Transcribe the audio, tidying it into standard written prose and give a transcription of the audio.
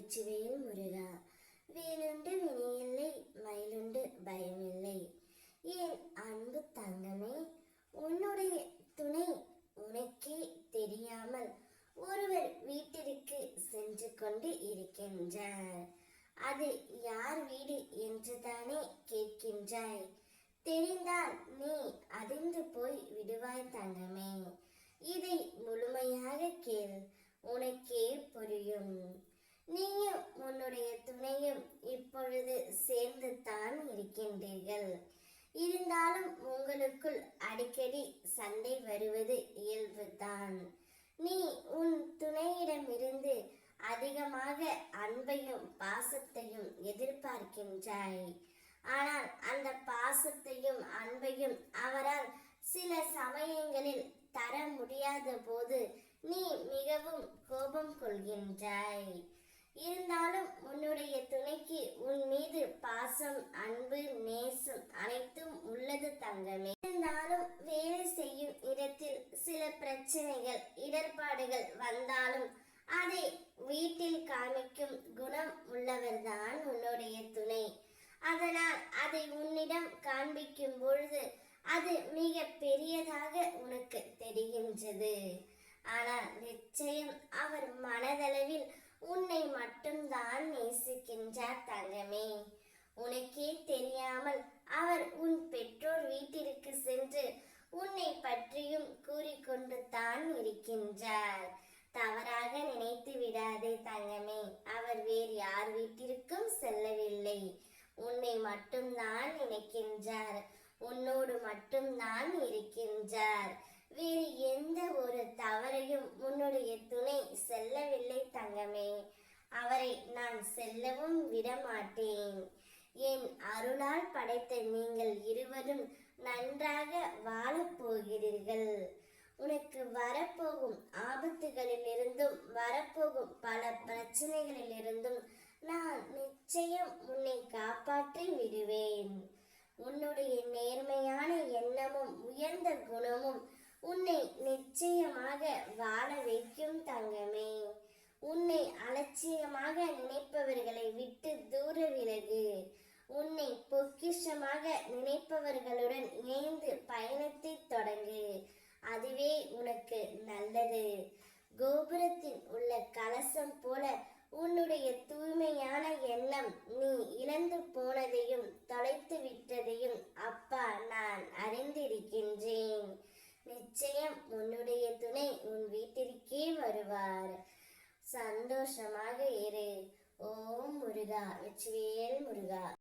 வெற்றிவேல் முருகா. வேலுண்டு வினையில்லை, மயிலுண்டு பயமில்லை. என் அன்பு தங்கமே, உன்னுடைய துணை உனக்கே தெரியாமல் ஒருவர் வீட்டிற்கு சென்று கொண்டு இருக்கின்றார். அது யார் வீடு என்றுதானே கேட்கின்றாய்? தெரிந்தால் நீ அதிர்ந்து போய் விடுவாய் தங்கமே. இதை முழுமையாக கேள், உனக்கே புரியும். நீயும் உன்னுடைய துணையும் இப்பொழுது சேர்ந்து தான் இருக்கின்றீர்கள். இருந்தாலும் உங்களுக்குள் அடிக்கடி சண்டை வருவது இயல்புதான். நீ உன் துணையிடமிருந்து அதிகமாக அன்பையும் பாசத்தையும் எதிர்பார்க்கின்றாய். ஆனால் அந்த பாசத்தையும் அன்பையும் அவரால் சில சமயங்களில் தர முடியாத போது நீ மிகவும் கோபம் கொள்கின்றாய். இருந்தாலும் உன்னுடைய துணைக்கு உன் மீது பாசம், அன்பு, நேசம் அனைத்தும் உள்ளது தங்கமே. இருந்தாலும் வேலை செய்யும் இடத்தில் சில பிரச்சனைகள், இடர்பாடுகள் வந்தாலும் அதை வீட்டில் காமிக்கும் குணம் உள்ளவர்தான் உன்னுடைய துணை. அதனால் அதை உன்னிடம் காண்பிக்கும் பொழுது அது மிக பெரியதாக உனக்கு தெரிகின்றது. ஆனால் நிச்சயம் அவர் மனதளவில் உன்னை மட்டும்தான் நேசிக்கின்றார் தங்கமே. உனக்கே தெரியாமல் அவர் உன் பெற்றோர் வீட்டிற்கு சென்று உன்னை பற்றியும் கூறிக்கொண்டு தான் இருக்கின்றார். தவறாக நினைத்து விடாதே தங்கமே. அவர் வேறு யார் வீட்டிற்கும் செல்லவில்லை. உன்னை மட்டும்தான் நினைக்கின்றார். உன்னோடு மட்டும்தான் இருக்கின்றார். வேறு எந்த ஒரு தவறையும் உன்னுடைய துணை செல்லவில்லை தங்கமே. அவரை நான் செல்லவும் விடமாட்டேன். என் அருளால் படைத்த நீங்கள் இருவரும் நன்றாக வாழப்போகிறீர்கள். உனக்கு வரப்போகும் ஆபத்துகளிலிருந்தும் வரப்போகும் பல பிரச்சனைகளிலிருந்தும் நான் நிச்சயம் உன்னை காப்பாற்றி விடுவேன். உன்னுடைய நேர்மையான எண்ணமும் உயர்ந்த குணமும் உன்னை நிச்சயமாக வாழ வைக்கும் தங்கமே. உன்னை அலட்சியமாக நினைப்பவர்களை விட்டு தூர விலகு. உன்னை பொக்கிஷமாக நினைப்பவர்களுடன் இணைந்து பயணத்தை தொடங்கு. அதுவே உனக்கு நல்லது. கோபுரத்தில் உள்ள கலசம் போல உன்னுடைய தூய்மையான எண்ணம் நீ இழந்து போனதையும் தொலைத்து விட்டதையும் அப்பா நான் அறிந்திருக்கின்றேன். நிச்சயம் உன்னுடைய துணை உன் வீட்டிற்கே வருவார். சந்தோஷமாக இரு. ஓம் முருகா. வெற்றிவேல் முருகா.